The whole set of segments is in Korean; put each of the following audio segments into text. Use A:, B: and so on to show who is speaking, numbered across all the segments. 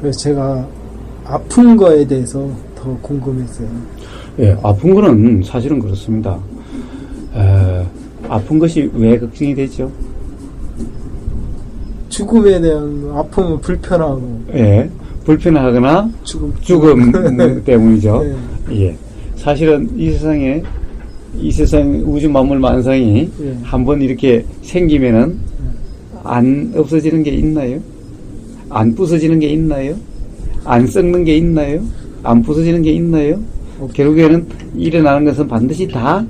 A: 그래서 제가 아픈 거에 대해서 더 궁금했어요.
B: 예, 아픈 거는 사실은 그렇습니다. 아픈 것이 왜 걱정이 되죠?
A: 죽음에 대한 아픔은 불편하고.
B: 예, 불편하거나 죽음 때문이죠.
A: 네.
B: 예, 사실은 이 세상 우주 만물 만상이
A: 예.
B: 한번 이렇게 생기면은 안 없어지는 게 있나요? 안 부서지는 게 있나요? 안 썩는 게 있나요? 안 부서지는 게 있나요? 결국에는 일어나는 것은 반드시 다,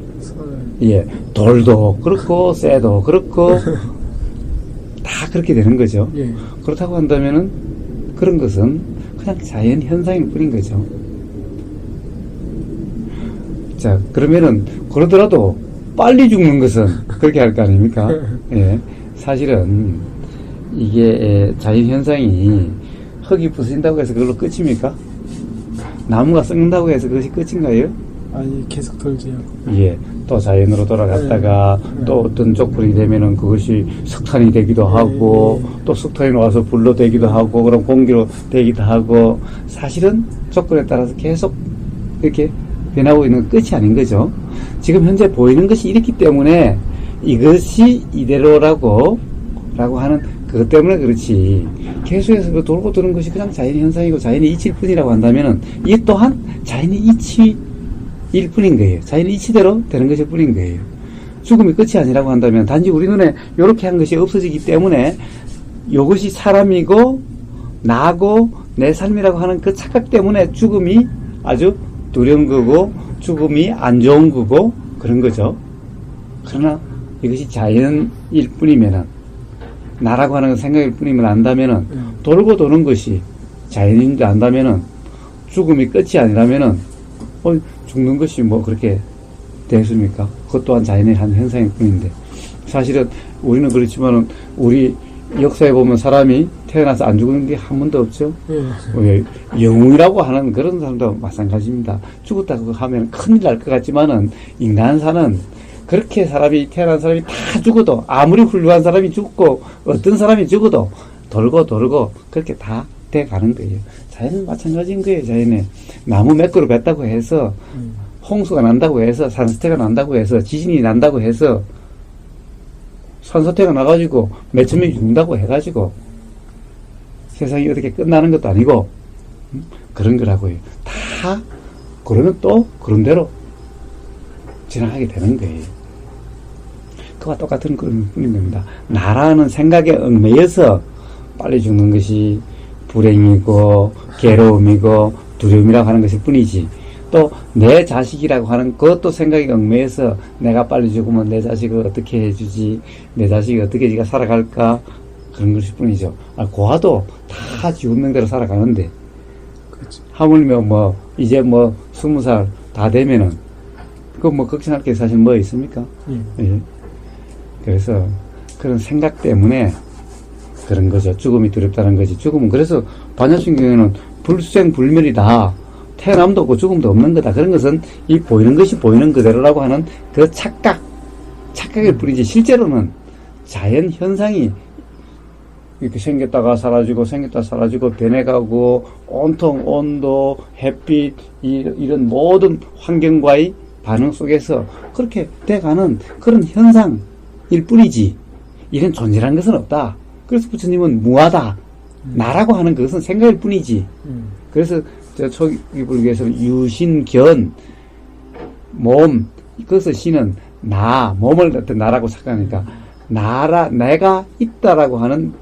B: 예, 돌도 그렇고, 쇠도 그렇고, 다 그렇게 되는 거죠.
A: 예.
B: 그렇다고 한다면은, 그런 것은 그냥 자연 현상일 뿐인 거죠. 자, 그러면은, 그러더라도 빨리 죽는 것은 그렇게 할 거 아닙니까? 예. 사실은, 이게 자연 현상이 흙이 부서진다고 해서 그걸로 끝입니까? 나무가 썩는다고 해서 그것이 끝인가요?
A: 아니, 계속 돌지요.
B: 예. 또 자연으로 돌아갔다가 또 어떤 조건이 되면은 그것이 석탄이 되기도 하고 또 석탄이 나와서 불로 되기도 하고 그럼 공기로 되기도 하고 사실은 조건에 따라서 계속 이렇게 변하고 있는 끝이 아닌 거죠. 지금 현재 보이는 것이 이렇기 때문에 이것이 이대로라고 하는 그것 때문에 그렇지. 계속해서 그 돌고 도는 것이 그냥 자연의 현상이고 자연의 이치일 뿐이라고 한다면은 이 또한 자연의 이치일 뿐인 거예요. 자연의 이치대로 되는 것일 뿐인 거예요. 죽음이 끝이 아니라고 한다면 단지 우리 눈에 이렇게 한 것이 없어지기 때문에 이것이 사람이고 나고 내 삶이라고 하는 그 착각 때문에 죽음이 아주 두려운 거고 죽음이 안 좋은 거고 그런 거죠. 그러나 이것이 자연일 뿐이면은 나라고 하는 생각일 뿐이면 안다면은 돌고 도는 것이 자연인데 안다면은 죽음이 끝이 아니라면은 죽는 것이 뭐 그렇게 되겠습니까? 그것 또한 자연의 한 현상일 뿐인데 사실은 우리는 그렇지만은 우리 역사에 보면 사람이 태어나서 안 죽는 게 한 번도 없죠. 영웅이라고 하는 그런 사람도 마찬가지입니다. 죽었다고 하면 큰일 날 것 같지만은 인간사는 그렇게 태어난 사람이 다 죽어도 아무리 훌륭한 사람이 죽고 어떤 사람이 죽어도 돌고 그렇게 다 돼 가는 거예요. 자연은 마찬가지인 거예요. 자연에 나무 몇 그루 뱉다고 해서 홍수가 난다고 해서 산사태가 난다고 해서 지진이 난다고 해서 산사태가 나가지고 몇천 명이 죽는다고 해가지고 세상이 어떻게 끝나는 것도 아니고 그런 거라고요. 다 그러면 또 그런 대로 지나가게 되는 거예요. 그와 똑같은 그런 뿐인 겁니다. 나라는 생각에 얽매여서 빨리 죽는 것이 불행이고 괴로움이고 두려움이라고 하는 것일 뿐이지 또 내 자식이라고 하는 그것도 생각에 얽매여서 내가 빨리 죽으면 내 자식을 어떻게 해주지 내 자식이 어떻게 지가 살아갈까 그런 것일 뿐이죠. 고아도 다 지 운명대로 살아가는데
A: 그렇죠.
B: 하물며 이제 20살 다 되면은 그거 걱정할 게 사실 뭐 있습니까? 예. 그래서 그런 생각 때문에 그런 거죠. 죽음이 두렵다는 거지. 죽음은 그래서 반야신 경우에는 불생불멸이다. 태어남도 없고 죽음도 없는 거다. 그런 것은 이 보이는 것이 보이는 그대로라고 하는 그 착각일 뿐이지 실제로는 자연 현상이 이렇게 생겼다가 사라지고 변해가고 온통 온도, 햇빛 이런 모든 환경과의 반응 속에서 그렇게 돼가는 그런 현상일 뿐이지 이런 존재라는 것은 없다. 그래서 부처님은 무하다. 나라고 하는 것은 생각일 뿐이지. 그래서 초기불교에서는 유신견 몸 그것을 신은 나 몸을 어떤 나라고 착각하니까 내가 있다라고 하는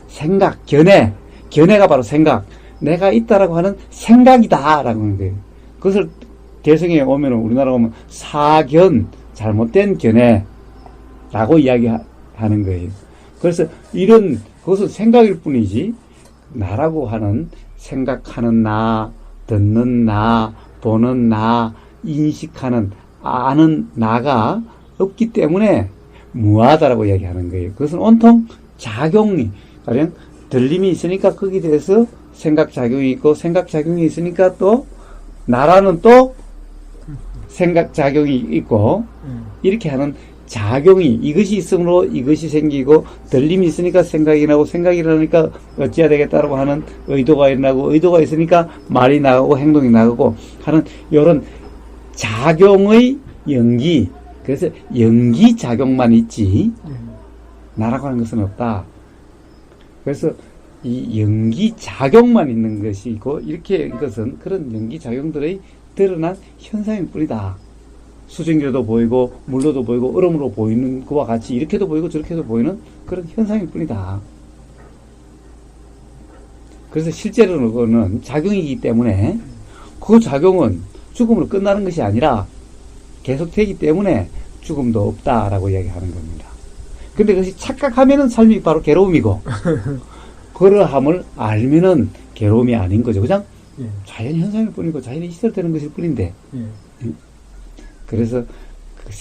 B: 생각 견해가 바로 생각 내가 있다라고 하는 생각이다라고 하는 거예요. 그것을 개성에 오면 우리나라 오면 사견 잘못된 견해라고 이야기하는 거예요. 그래서 그것은 생각일 뿐이지 나라고 하는 생각하는 나, 듣는 나, 보는 나, 인식하는 아는 나가 없기 때문에 무하다라고 이야기하는 거예요. 그것은 온통 작용이 가령 들림이 있으니까 거기에 대해서 생각작용이 있고 생각작용이 있으니까 또 나라는 또 생각작용이 있고 이렇게 하는 작용이, 이것이 있으므로 이것이 생기고, 들림이 있으니까 생각이 나고, 생각이 일어나니까 어찌해야 되겠다라고 하는 의도가 일어나고, 의도가 있으니까 말이 나가고, 행동이 나가고 하는, 요런 작용의 연기. 그래서 연기 작용만 있지, 나라고 하는 것은 없다. 그래서 이 연기 작용만 있는 것이고, 이렇게 것은 그런 연기 작용들의 드러난 현상일 뿐이다. 수증기로도 보이고 물로도 보이고 얼음으로 보이는 그와 같이 이렇게도 보이고 저렇게도 보이는 그런 현상일 뿐이다. 그래서 실제로는 그거는 작용이기 때문에 그 작용은 죽음으로 끝나는 것이 아니라 계속되기 때문에 죽음도 없다라고 이야기하는 겁니다. 근데 그것이 착각하면은 삶이 바로 괴로움이고 그러함을 알면은 괴로움이 아닌 거죠. 그냥 자연 현상일 뿐이고 자연이 있어야 되는 것일 뿐인데 그래서 그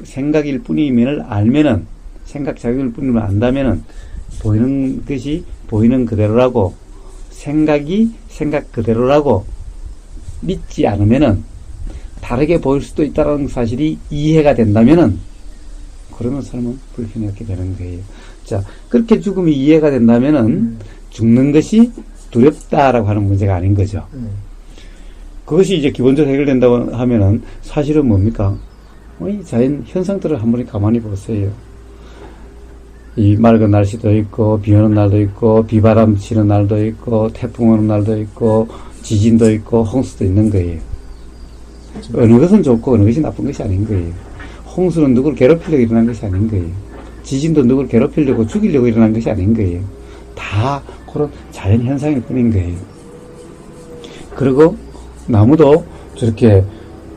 B: 생각일 뿐임을 알면은, 생각 작용일 뿐임을 안다면은, 보이는 것이 보이는 그대로라고, 생각이 생각 그대로라고 믿지 않으면은, 다르게 보일 수도 있다는 사실이 이해가 된다면은, 그러면 삶은 불편하게 되는 거예요. 자, 그렇게 죽음이 이해가 된다면은, 죽는 것이 두렵다라고 하는 문제가 아닌 거죠. 그것이 이제 기본적으로 해결된다고 하면은 사실은 뭡니까? 이 자연 현상들을 한번 가만히 보세요. 이 맑은 날씨도 있고, 비 오는 날도 있고, 비바람 치는 날도 있고, 태풍 오는 날도 있고, 지진도 있고, 홍수도 있는 거예요. 어느 것은 좋고, 어느 것이 나쁜 것이 아닌 거예요. 홍수는 누구를 괴롭히려고 일어난 것이 아닌 거예요. 지진도 누구를 괴롭히려고 죽이려고 일어난 것이 아닌 거예요. 다 그런 자연 현상일 뿐인 거예요. 그리고 나무도 저렇게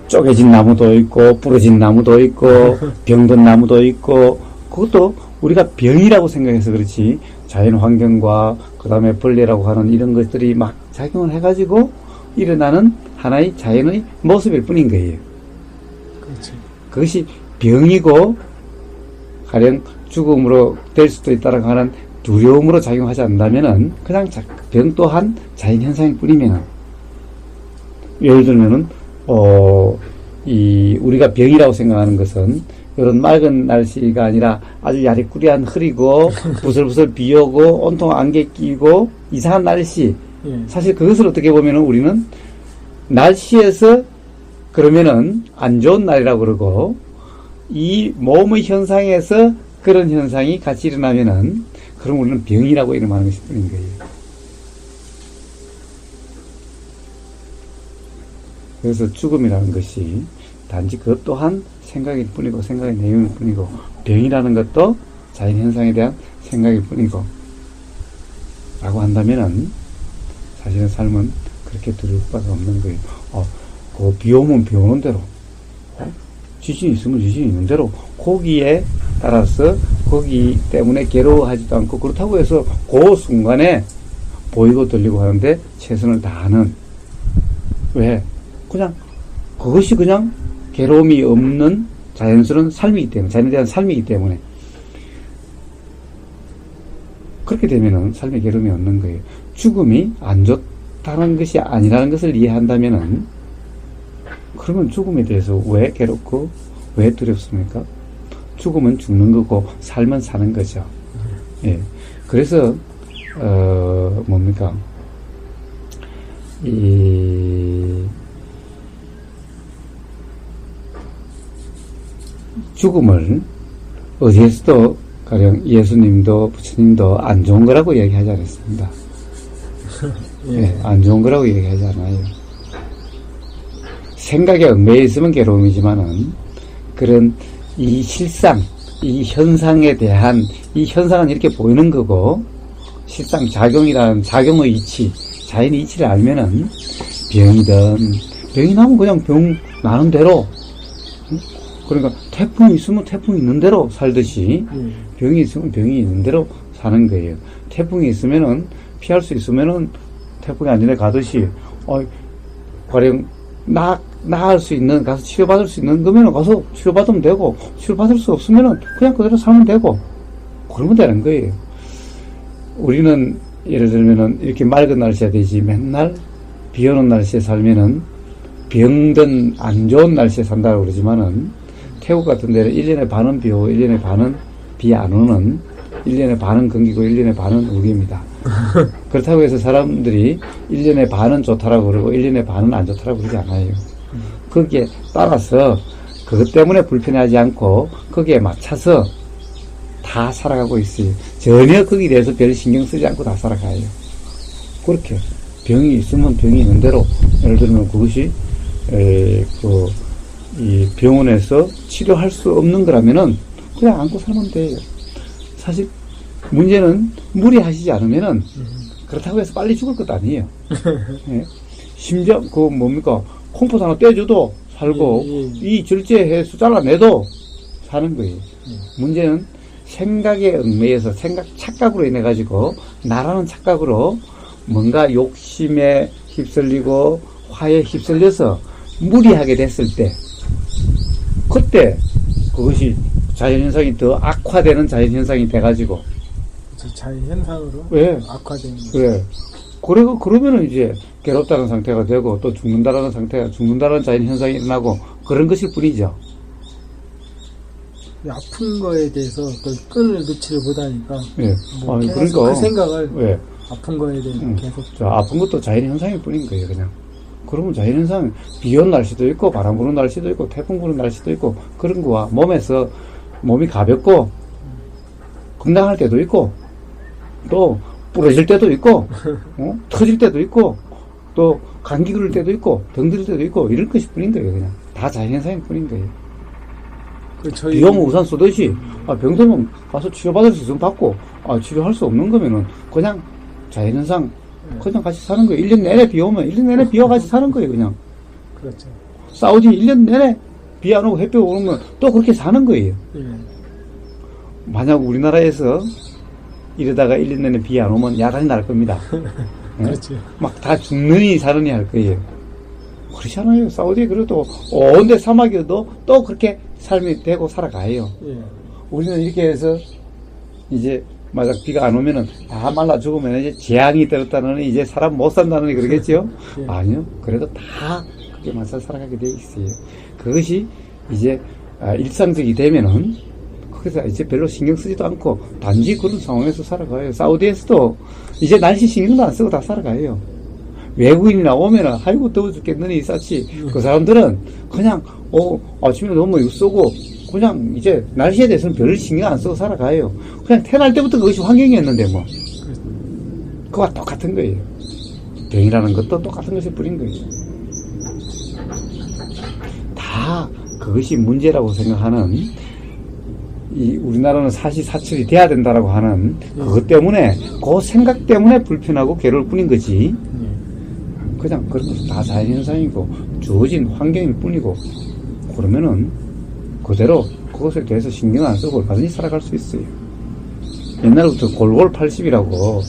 B: 쪼개진 나무도 있고 부러진 나무도 있고 병든 나무도 있고 그것도 우리가 병이라고 생각해서 그렇지 자연 환경과 그 다음에 벌레라고 하는 이런 것들이 막 작용을 해가지고 일어나는 하나의 자연의 모습일 뿐인 거예요.
A: 그렇지.
B: 그것이 병이고 가령 죽음으로 될 수도 있다라고 하는 두려움으로 작용하지 않는다면은 그냥 병 또한 자연 현상일 뿐이면은 예를 들면은, 우리가 병이라고 생각하는 것은, 이런 맑은 날씨가 아니라 아주 야리꾸리한 흐리고, 부슬부슬 비 오고, 온통 안개 끼고, 이상한 날씨. 사실 그것을 어떻게 보면은 우리는 날씨에서 그러면은 안 좋은 날이라고 그러고, 이 몸의 현상에서 그런 현상이 같이 일어나면은, 그럼 우리는 병이라고 이름하는 것일 뿐인 거예요. 그래서 죽음이라는 것이 단지 그것 또한 생각일 뿐이고 생각의 내용일 뿐이고 병이라는 것도 자연현상에 대한 생각일 뿐이고 라고 한다면은 사실은 삶은 그렇게 두려울 수밖에 없는 거예요. 그 비 오면 비 오는 대로 지진이 있으면 지진이 있는 대로 거기에 따라서 거기 때문에 괴로워하지도 않고 그렇다고 해서 그 순간에 보이고 들리고 하는데 최선을 다하는 왜? 그냥 그것이 그냥 괴로움이 없는 자연스러운 삶이기 때문에 자연에 대한 삶이기 때문에 그렇게 되면은 삶에 괴로움이 없는 거예요. 죽음이 안 좋다는 것이 아니라는 것을 이해한다면은 그러면 죽음에 대해서 왜 괴롭고 왜 두렵습니까? 죽음은 죽는 거고 삶은 사는 거죠. 예. 그래서 뭡니까? 죽음을 어디에서도 가령 예수님도 부처님도 안 좋은 거라고 얘기하지 않았습니다. 예, 안 좋은 거라고 얘기하지 않아요. 생각에 얽매여 있으면 괴로움이지만은 그런 이 실상, 이 현상에 대한 이 현상은 이렇게 보이는 거고 실상 작용이라는 작용의 이치, 자연의 이치를 알면은 병이 나면 그냥 병 나는 대로 그러니까 태풍이 있으면 태풍이 있는 대로 살듯이 병이 있으면 병이 있는 대로 사는 거예요. 태풍이 있으면은 피할 수 있으면은 태풍이 아닌 데 가듯이 가령 나을 수 있는 가서 치료받을 수 있는 거면은 가서 치료받으면 되고 치료받을 수 없으면은 그냥 그대로 살면 되고 그러면 되는 거예요. 우리는 예를 들면은 이렇게 맑은 날씨가 되지 맨날 비 오는 날씨에 살면은 병든 안 좋은 날씨에 산다고 그러지만은 태국 같은 데는 1년에 반은 비 오고 1년에 반은 비 안 오는 1년에 반은 건기고 1년에 반은 우기입니다. 그렇다고 해서 사람들이 1년에 반은 좋다라고 그러고 1년에 반은 안 좋다라고 그러지 않아요. 거기에 따라서 그것 때문에 불편하지 않고 거기에 맞춰서 다 살아가고 있어요. 전혀 거기에 대해서 별 신경 쓰지 않고 다 살아가요. 그렇게 병이 있으면 병이 있는 대로 예를 들면 그것이 이 병원에서 치료할 수 없는 거라면은 그냥 안고 살면 돼요. 사실 문제는 무리하시지 않으면은 그렇다고 해서 빨리 죽을 것도 아니에요. 예. 심지어 뭡니까 콩팥 하나 떼줘도 살고 이 절제해서 잘라내도 사는 거예요. 문제는 생각에 얽매여서 착각으로 인해 가지고 나라는 착각으로 뭔가 욕심에 휩쓸리고 화에 휩쓸려서 무리하게 됐을 때 그때 그것이 자연현상이 더 악화되는 자연현상이 돼가지고
A: 자연현상으로
B: 왜?
A: 악화되는
B: 그래. 그러면은 이제 괴롭다는 상태가 되고 또 죽는다는 자연현상이 일어나고 그런 것일 뿐이죠.
A: 아픈 거에 대해서 그 끈을 놓지를 못하니까
B: 예.
A: 뭐
B: 아니,
A: 계속
B: 그러니까.
A: 그 생각을
B: 예.
A: 아픈 거에 대해서 계속
B: 아픈 것도 자연현상일 뿐인 거예요, 그냥. 그러면 자연현상, 비 오는 날씨도 있고, 바람 부는 날씨도 있고, 태풍 부는 날씨도 있고, 그런 거와 몸에서 몸이 가볍고, 건강할 때도 있고, 또 부러질 때도 있고, 터질 때도 있고, 또 감기 걸릴 때도 있고, 등 들 때도 있고, 이럴 것일 뿐인 거예요, 그냥. 다 자연현상일 뿐인 거예요. 비 오면 우산 쓰듯이, 병 들면 가서 치료받을 수 있으면 받고, 치료할 수 없는 거면은, 그냥 자연현상, 그냥 같이 사는 거예요. 1년 내내 비 오면 1년 내내 비와 같이 사는 거예요, 그냥.
A: 그렇죠.
B: 사우디 1년 내내 비 안 오고 햇볕 오면 또 그렇게 사는 거예요.
A: 예.
B: 만약 우리나라에서 이러다가 1년 내내 비 안 오면 야단이 날 겁니다.
A: 그렇지.
B: 막 다 죽느니 사느니 할 거예요. 그렇지 않아요. 사우디에 그래도 온데 사막이어도 또 그렇게 삶이 되고 살아가요.
A: 예.
B: 우리는 이렇게 해서 이제 만약 비가 안 오면은 다 말라 죽으면 이제 재앙이 떨었다는 이제 사람 못 산다는 그러겠죠?
A: 예.
B: 아니요. 그래도 다 그렇게 맞서 살아가게 돼 있어요. 그것이 이제 일상적이 되면은 거기서 이제 별로 신경 쓰지도 않고 단지 그런 상황에서 살아가요. 사우디에서도 이제 날씨 신경도 안 쓰고 다 살아가요. 외국인이나 오면은 아이고 더워 죽겠느니 싸치. 그 사람들은 그냥 아침에 너무 이거 쏘고 그냥 이제 날씨에 대해서는 별 신경 안 쓰고 살아가요. 그냥 태어날 때부터 그것이 환경이었는데 뭐. 그거와 똑같은 거예요. 병이라는 것도 똑같은 것일 뿐인 거예요. 다 그것이 문제라고 생각하는 우리나라는 사시사철이 돼야 된다라고 하는 그것 때문에 그 생각 때문에 불편하고 괴로울 뿐인 거지. 그냥 그런 것은 다 자연현상이고 주어진 환경일 뿐이고 그러면은 그대로 그것에 대해서 신경 안 쓰고 얼마든지 살아갈 수 있어요. 옛날부터 골골 80이라고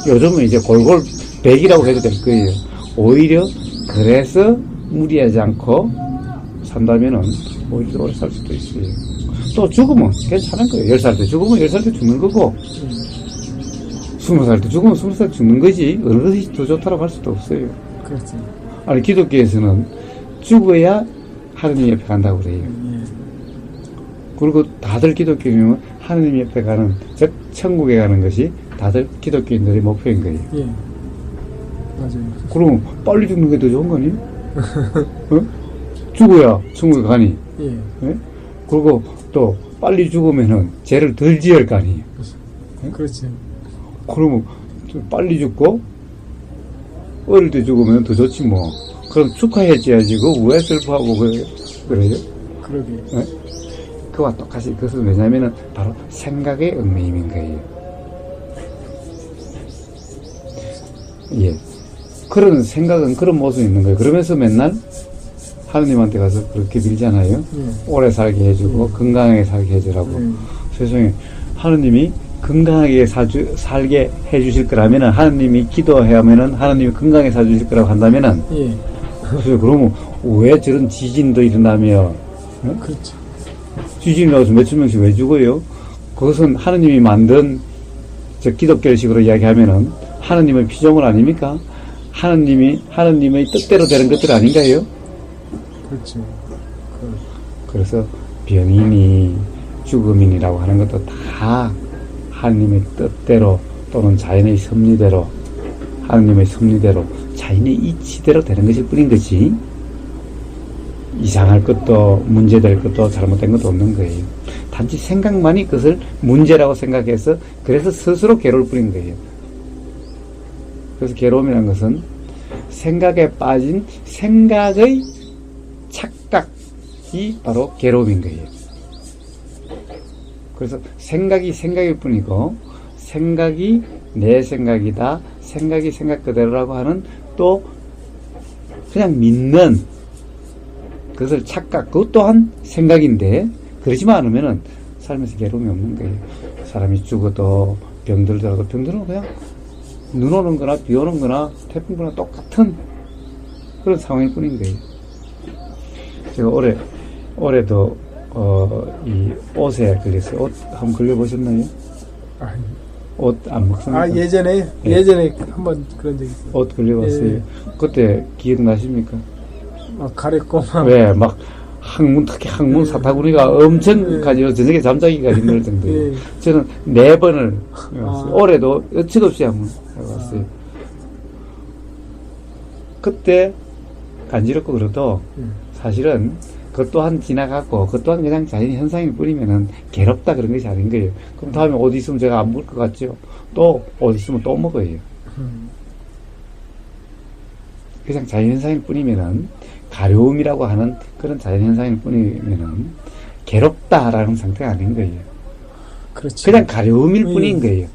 B: 요즘은 이제 골골 100이라고 해도 될 거예요. 오히려 그래서 무리하지 않고 산다면은 오히려 오래 살 수도 있어요. 또 죽으면 괜찮은 거예요. 10살 때 죽으면 10살 때 죽는 거고 20살 때 죽으면 20살 때 죽는 거지 어느 것이 더 좋다고 할 수도 없어요.
A: 그렇지.
B: 아니 기독교에서는 죽어야 하느님 옆에 간다고 그래요. 그리고 다들 기독교인은 하느님 옆에 가는, 즉 천국에 가는 것이 다들 기독교인들의 목표인 거예요.
A: 예. 맞아요.
B: 그럼 빨리 죽는 게 더 좋은 거니? 죽어야 천국에 가니?
A: 예.
B: 예? 그리고 또 빨리 죽으면은 죄를 덜 지을 거 아니에요.
A: 그렇지.
B: 그러면 좀 빨리 죽고 어릴 때 죽으면 더 좋지 뭐. 그럼 축하해줘야지. 그거 왜 슬퍼하고 그래요?
A: 그러게.
B: 예? 그와 똑같이 그것은 왜냐면은 바로 생각의 얽매임인 거예요. 예. 그런 생각은 그런 모습이 있는 거예요. 그러면서 맨날 하느님한테 가서 그렇게 빌잖아요. 오래 살게 해주고 건강하게 살게 해주라고. 세상에 하느님이 건강하게 살게 해주실 거라면은 하느님이 기도하면은 하느님이 건강하게 살주실 거라고 한다면은 그래서 그러면 왜 저런 지진도 일어나며
A: 그렇죠.
B: 지진이 나서 몇천 명씩 왜 죽어요? 그것은 하느님이 만든 저 기독교식으로 이야기하면은 하느님의 피조물 아닙니까? 하느님의 뜻대로 되는 것들 아닌가요?
A: 그렇죠.
B: 그래서 병이니 죽음이니라고 하는 것도 다 하느님의 뜻대로 또는 자연의 섭리대로, 하느님의 섭리대로 자연의 이치대로 되는 것일 뿐인 거지, 이상할 것도 문제될 것도 잘못된 것도 없는 거예요. 단지 생각만이 그것을 문제라고 생각해서 그래서 스스로 괴로울 뿐인 거예요. 그래서 괴로움이라는 것은 생각에 빠진 생각의 착각이 바로 괴로움인 거예요. 그래서 생각이 생각일 뿐이고, 생각이 내 생각이다, 생각이 생각 그대로라고 하는 또 그냥 믿는 그것을 착각, 그것 또한 생각인데, 그러지만 않으면은 삶에서 괴로움이 없는 거예요. 사람이 죽어도 병들더라도 병들은 그냥 눈 오는 거나 비 오는 거나 태풍 거나 똑같은 그런 상황일 뿐인 거예요. 제가 올해도 이 옷에 걸렸어요. 옷 한번 걸려보셨나요?
A: 아니.
B: 옷 안 먹습니까?
A: 예전에 한번 그런 적 있어요.
B: 옷 걸려봤어요.
A: 예.
B: 그때 기억나십니까?
A: 막 가랬고 막.
B: 왜, 막, 특히 항문 사타구니가 엄청 가지고 저녁에 잠자기가 힘들 정도예요. 저는 4번을 해봤어요. 올해도 어찌없이 한번 해봤어요. 그때 간지럽고 그래도 사실은 그것 또한 지나가고 그것 또한 그냥 자연 현상일 뿐이면은 괴롭다 그런 것이 아닌 거예요. 그럼 다음에 옷 있으면 제가 안 먹을 것 같죠? 또 옷 있으면 또 먹어요. 그냥 자연 현상일 뿐이면은, 가려움이라고 하는 그런 자연 현상일 뿐이면은 괴롭다라는 상태가 아닌 거예요.
A: 그렇지.
B: 그냥 가려움일 뿐인 거예요.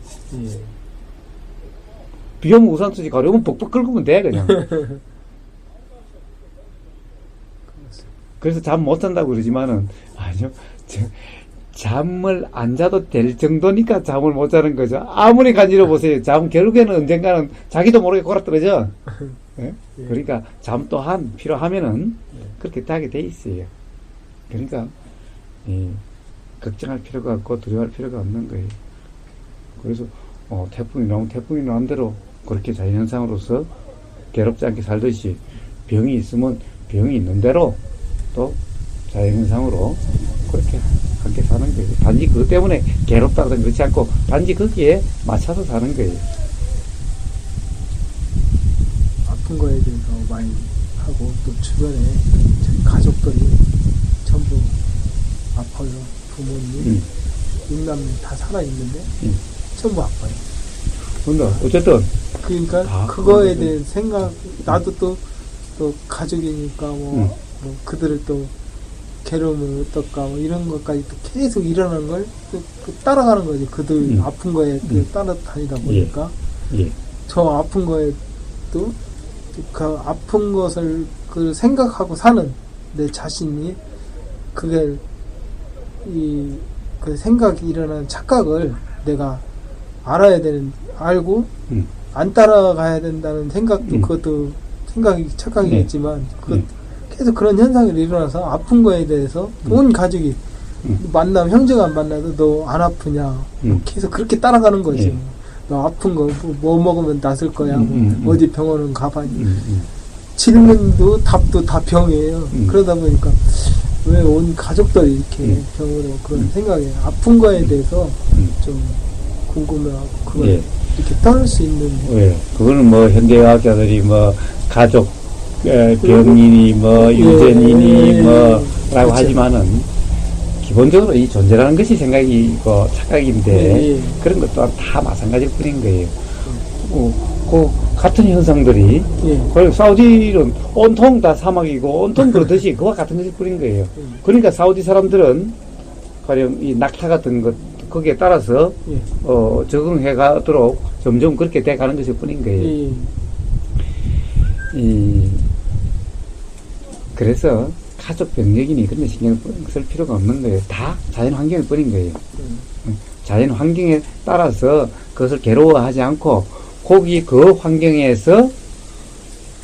B: 비 오면 우산 쓰지, 가려우면 벅벅 긁으면 돼 그냥. 그래서 잠 못 잔다고 그러지만은 아니요, 잠을 안 자도 될 정도니까 잠을 못 자는 거죠. 아무리 간지러 보세요. 잠 결국에는 언젠가는 자기도 모르게 골아떨어져. 네? 그러니까 잠 또한 필요하면은 그렇게 하게 돼 있어요. 그러니까 걱정할 필요가 없고 두려워할 필요가 없는 거예요. 그래서 태풍이 나오면 태풍이 나온 대로 그렇게 자연현상으로서 괴롭지 않게 살듯이, 병이 있으면 병이 있는 대로 또 자연현상으로 그렇게 함께 사는 거예요. 단지 그것 때문에 괴롭다거나 그렇지 않고 단지 거기에 맞춰서 사는 거예요.
A: 아픈 거에 대해서 많이 하고, 또 주변에 저희 가족들이 전부 아파요. 부모님, 육남매 다 살아있는데 전부 아파요.
B: 근데 어쨌든
A: 그러니까 그거에 대한 생각, 나도 또 가족이니까 뭐 그들을 또 괴로움을 어떨까 뭐 이런 것까지 또 계속 일어나는 걸 또 따라가는 거지. 그들 아픈 거에 따라다니다 보니까 저 아픈 거에 또 그 아픈 것을 그 생각하고 사는 내 자신이, 그게 그 생각이 일어나는 착각을 내가 알고 안 따라가야 된다는 생각도 그것도 생각이 착각이겠지만 계속 그런 현상이 일어나서 아픈 거에 대해서 온 가족이 만나면, 형제가 안 만나도 너 안 아프냐 계속 그렇게 따라가는 거지. 너 아픈 거 뭐 먹으면 낫을 거야. 어디 병원은 가봐니. 질문도 답도 다 병이에요. 그러다 보니까 왜 온 가족들이 이렇게 병으로 그런 생각에 아픈 거에 대해서 좀 궁금해하고 그걸 이렇게 떠날 수 있는.
B: 그거는 뭐 현대의학자들이 뭐 가족 병이니 뭐 유전이니 뭐라고
A: 그렇죠.
B: 하지만은 기본적으로 이 존재라는 것이 생각이고 착각인데 그런 것 또한 다 마찬가지일 뿐인 거예요. 그 같은 현상들이 사우디는 온통 다 사막이고 온통 그렇듯이 그와 같은 것일 뿐인 거예요. 그러니까 사우디 사람들은 가령 이 낙타 같은 것 거기에 따라서 적응해 가도록 점점 그렇게 돼 가는 것일 뿐인 거예요. 그래서 가족 병력이니 그런 데 신경 쓸 필요가 없는 거예요. 다 자연 환경일 뿐인 거예요. 자연 환경에 따라서 그것을 괴로워하지 않고 그 환경에서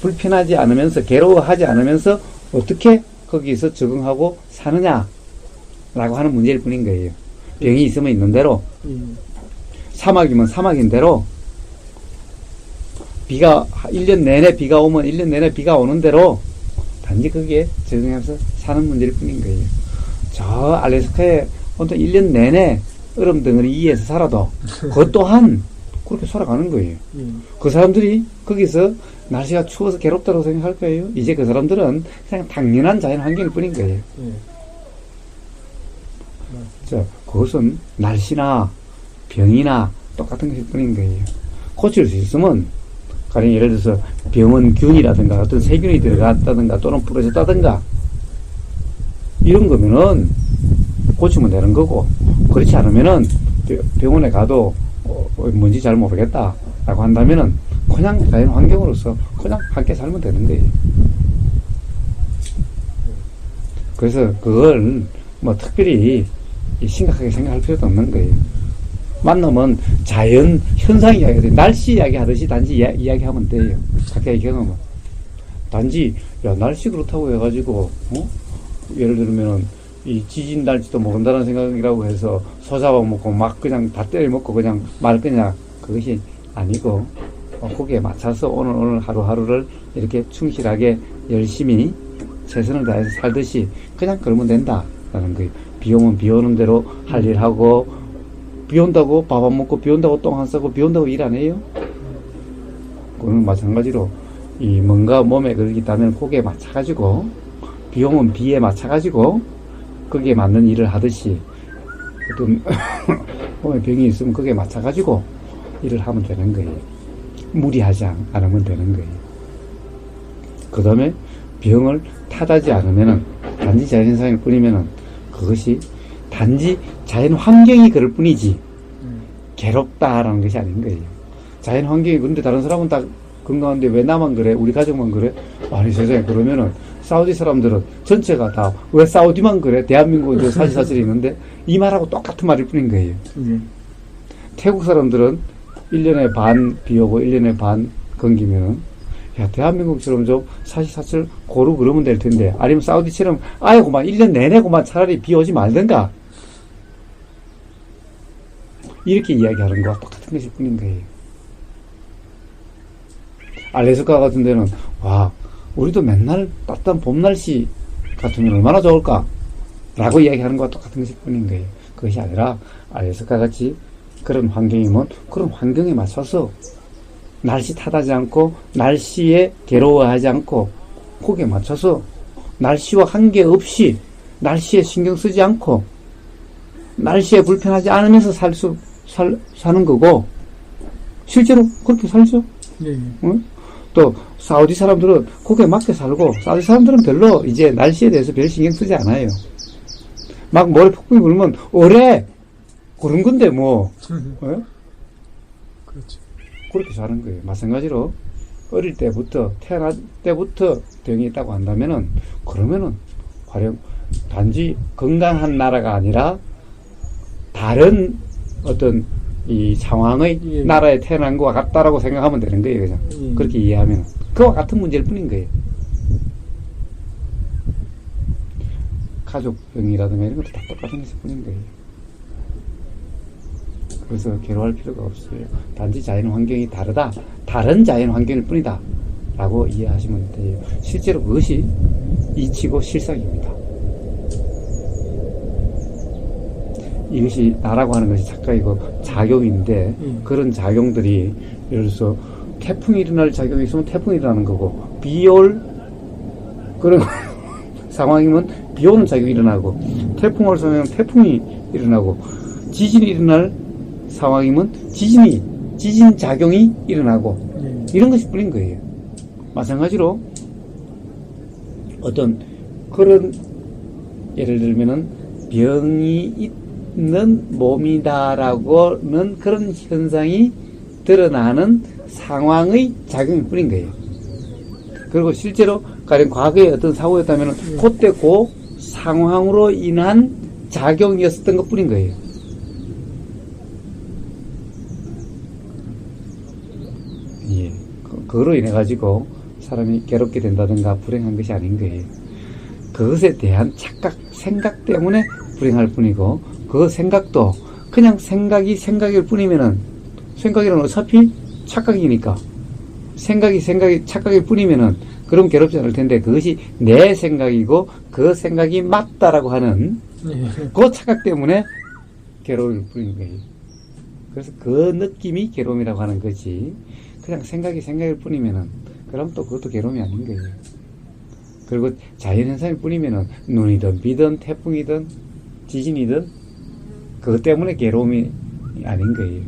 B: 불편하지 않으면서 괴로워하지 않으면서 어떻게 거기서 적응하고 사느냐라고 하는 문제일 뿐인 거예요. 병이 있으면 있는 대로, 사막이면 사막인 대로, 1년 내내 비가 오면 1년 내내 비가 오는 대로 단지 거기에 적응해서 사는 문제일 뿐인 거예요. 저 알래스카에 온통 1년 내내 얼음 덩어리 위에서 살아도 그것 또한 그렇게 살아가는 거예요. 그 사람들이 거기서 날씨가 추워서 괴롭다고 생각할 거예요. 이제 그 사람들은 그냥 당연한 자연 환경일 뿐인 거예요. 자, 그것은 날씨나 병이나 똑같은 것일 뿐인 거예요. 고칠 수 있으면, 가령 예를 들어서 병원 균이라든가 어떤 세균이 들어갔다든가 또는 부러졌다든가 이런 거면은 고치면 되는 거고, 그렇지 않으면은 병원에 가도 뭔지 잘 모르겠다 라고 한다면은 그냥 자연 환경으로서 그냥 함께 살면 되는 거예요. 그래서 그걸 뭐 특별히 심각하게 생각할 필요도 없는 거예요. 만나면 자연 현상 이야기, 날씨 이야기 하듯이 단지 이야기하면 돼요. 각자의 경험은. 단지, 야, 날씨 그렇다고 해가지고, 예를 들면, 이 지진 날지도 모른다는 생각이라고 해서 소 잡아먹고 막 그냥 다 때려먹고 그냥 말 거냐. 그것이 아니고, 거기에 맞춰서 오늘 하루하루를 이렇게 충실하게 열심히 최선을 다해서 살듯이 그냥 그러면 된다라는 거예요. 비 오면 비 오는 대로 할 일 하고, 비 온다고 밥 안 먹고, 비 온다고 똥 안 싸고, 비 온다고 일 안 해요? 그거는 마찬가지로, 뭔가 몸에 그렇게 있다면 거기에 맞춰가지고, 비 오면 비에 맞춰가지고, 거기에 맞는 일을 하듯이, 어떤, 몸에 병이 있으면 거기에 맞춰가지고, 일을 하면 되는 거예요. 무리하지 않으면 되는 거예요. 그 다음에, 병을 탓하지 않으면은, 단지 자연현상일 뿐이면은, 그것이 단지 자연 환경이 그럴 뿐이지 괴롭다라는 것이 아닌 거예요. 자연 환경이 그런데 다른 사람은 다 건강한데 왜 나만 그래? 우리 가족만 그래? 아니 세상에 그러면은 사우디 사람들은 전체가 다 왜 사우디만 그래? 대한민국에 사실이 있는데 이 말하고 똑같은 말일 뿐인 거예요. 태국 사람들은 1년에 반 비 오고 1년에 반 건기면은 야, 대한민국처럼 좀 사시사철 고루 그러면 될 텐데, 아니면 사우디처럼 아예 그만 1년 내내 그만 차라리 비 오지 말든가. 이렇게 이야기하는 거와 똑같은 것일 뿐인 거예요. 알래스카 같은 데는, 와, 우리도 맨날 따뜻한 봄 날씨 같으면 얼마나 좋을까? 라고 이야기하는 거와 똑같은 것일 뿐인 거예요. 그것이 아니라, 알래스카 같이 그런 환경이면 그런 환경에 맞춰서 날씨 탓하지 않고 날씨에 괴로워하지 않고 거기에 맞춰서 날씨와 관계없이 날씨에 신경 쓰지 않고 날씨에 불편하지 않으면서 사는 거고 실제로 그렇게 살죠. 응? 또 사우디 사람들은 거기에 맞게 살고 사우디 사람들은 별로 이제 날씨에 대해서 별 신경 쓰지 않아요. 막 모래 폭풍이 불면 오래 그런 건데 뭐
A: 그렇죠.
B: 그렇게 사는 거예요. 마찬가지로 어릴 때부터 태어날 때부터 병이 있다고 한다면은 그러면은 가령 단지 건강한 나라가 아니라 다른 어떤 이 상황의 나라에 태어난 것과 같다라고 생각하면 되는 거예요. 그냥 그렇게 이해하면 그와 같은 문제일 뿐인 거예요. 가족병이라든가 이런 것도 다 똑같은 것일 뿐인 거예요. 그래서 괴로워할 필요가 없어요. 단지 자연 환경이 다르다. 다른 자연 환경일 뿐이다. 라고 이해하시면 돼요. 실제로 그것이 이치고 실상입니다. 이것이 나라고 하는 것이 착각이고 작용인데 그런 작용들이 예를 들어서 태풍이 일어날 작용이 있으면 태풍이 일어나는 거고 비올 그런 상황이면 비오는 작용이 일어나고 태풍 올 상황이면 태풍이 일어나고 지진이 일어날 상황이면 지진 작용이 일어나고 이런 것이 뿐인 거예요. 마찬가지로 어떤 그런 예를 들면은 병이 있는 몸이다라고는 그런 현상이 드러나는 상황의 작용일 뿐인 거예요. 그리고 실제로 가령 과거에 어떤 사고였다면 그때 그 상황으로 인한 작용이었던 것 뿐인 거예요. 예. 그거로 인해 가지고 사람이 괴롭게 된다든가 불행한 것이 아닌 거예요. 그것에 대한 착각, 생각 때문에 불행할 뿐이고 그 생각도 그냥 생각이 생각일 뿐이면은 생각이란 어차피 착각이니까 생각이 착각일 뿐이면은 그럼 괴롭지 않을 텐데 그것이 내 생각이고 그 생각이 맞다라고 하는
A: 예.
B: 그 착각 때문에 괴로움을 부리는 거예요. 그래서 그 느낌이 괴로움이라고 하는 거지. 그냥 생각일 뿐이면은, 그럼 또 그것도 괴로움이 아닌 거예요. 그리고 자연현상일 뿐이면은, 눈이든 비든 태풍이든 지진이든, 그것 때문에 괴로움이 아닌 거예요.